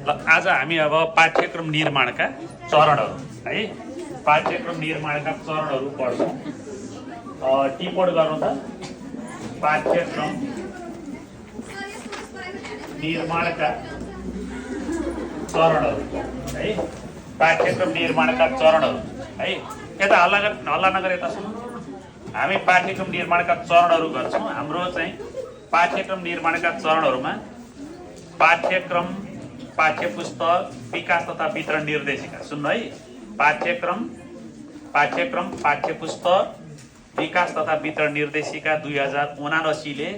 ल आज हामी अब पाठ्यक्रम निर्माणका चरणहरू है पाठ्यक्रम निर्माणका चरणहरू पढ्छौँ। टिपोट गर्नु त पाठ्यक्रम निर्माणका चरणहरू है पाठ्यक्रम निर्माणका चरणहरू है यता हल्ला नगर यता सुन्नु। हामी पाठ्यक्रम निर्माणका चरणहरू गर्छौँ। हाम्रो चाहिँ पाठ्यक्रम निर्माणका चरणहरूमा पाठ्यक्रम पाठ्यपुस्तक विकास तथा वितरण निर्देशिका सुन्नु है। पाठ्यक्रम पाठ्यपुस्तक विकास तथा वितरण निर्देशिका 2079 ले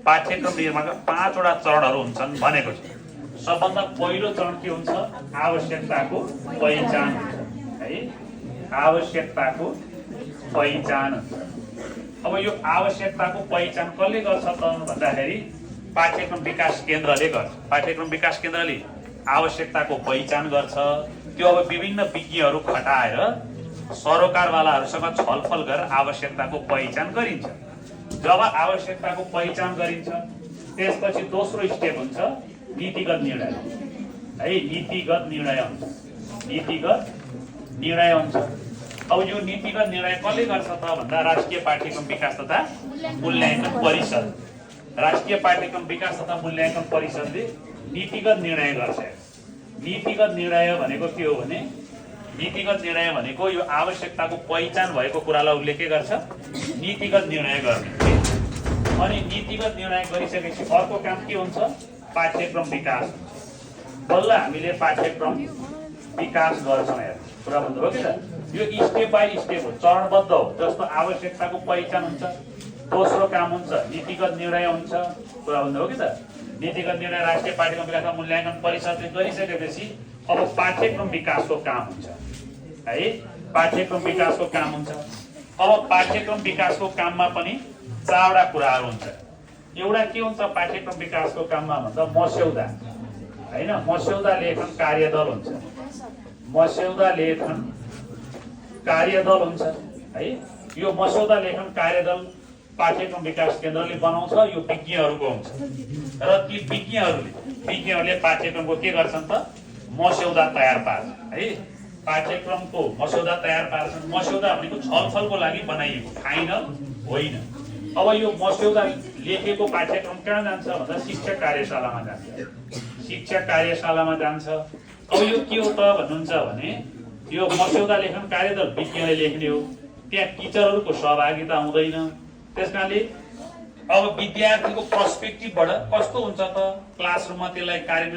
पाठ्यक्रम निर्माणका 5 वटा चरणहरू हुन्छन् भनेको छ। सबभन्दा पहिलो चरण के हुन्छ? आवश्यकताको पहिचान है आवश्यकताको पहिचान। अब यो आवश्यकताको पहिचान कसले गर्छ त भन्दाखेरि पाठ्यक्रम विकास केन्द्रले गर्छ। पाठ्यक्रम विकास केन्द्रले आवश्यकताको पहिचान गर्छ। त्यो अब विभिन्न विज्ञहरू खटाएर सरोकारवालाहरूसँग छलफल गरेर आवश्यकताको पहिचान गरिन्छ। जब आवश्यकताको पहिचान गरिन्छ त्यसपछि दोस्रो स्टेप हुन्छ नीतिगत निर्णय है। नीतिगत निर्णय हुन्छ। अब यो नीतिगत निर्णय कसले गर्छ त भन्दा राष्ट्रिय पाठ्यक्रम विकास तथा मूल्याङ्कन परिषद। राष्ट्रिय पाठ्यक्रम विकास तथा मूल्याङ्कन परिषदले नीतिगत निर्णय गर्छ। नीतिगत निर्णय भनेको के हो भने नीतिगत निर्णय भनेको यो आवश्यकताको पहिचान भएको कुरालाई उसले के गर्छ? नीतिगत निर्णय गर्ने। अनि नीतिगत निर्णय गरिसकेपछि अर्को काम के हुन्छ? पाठ्यक्रम विकास। बल्ल हामीले पाठ्यक्रम विकास गर्छौँ। हेर कुरा भन्नुभयो कि त यो स्टेप बाई स्टेप हो, चरणबद्ध हो। जस्तो आवश्यकताको पहिचान हुन्छ, दोस्रो काम हुन्छ नीतिगत निर्णय हुन्छ। कुरा भन्नुभयो कि त नीतिगत निर्णय राष्ट्रिय पाठ्यक्रम विकास मूल्याङ्कन परिषदले गरिसकेपछि अब पाठ्यक्रम विकासको काम हुन्छ है। पाठ्यक्रम विकासको काम हुन्छ। अब पाठ्यक्रम विकासको काममा पनि 4 वटा कुराहरू हुन्छ। एउटा के हुन्छ पाठ्यक्रम विकासको काममा भन्दा मस्यौदा हैन, मस्यौदा लेखन कार्यदल हुन्छ। मस्यौदा लेखन कार्यदल हुन्छ है। यो मस्यौदा लेखन कार्यदल पाठ्यक्रम विकास केन्द्रले बनाउँछ। यो विज्ञहरूको हुन्छ र ती विज्ञहरूले पाठ्यक्रमको के गर्छन् त मस्यौदा तयार पार्छ है। पाठ्यक्रमको मस्यौदा तयार पार्छन्। मस्यौदा भनेको छलफलको लागि बनाइएको, फाइनल होइन। अब यो मस्यौदा लेखेको पाठ्यक्रम कहाँ जान्छ भन्दा शिक्षा कार्यशालामा जान्छ। शिक्षा कार्यशालामा जान्छ। अब यो के हो त भन्नुहुन्छ भने यो मस्यौदा लेखन कार्यदल विज्ञले लेख्ने हो। त्यहाँ टिचरहरूको सहभागिता हुँदैन। त्यसकारणले अब विद्यार्थीको पर्सपेक्टिभबाट कस्तो हुन्छ त क्लासरुममा त्यसलाई कार्य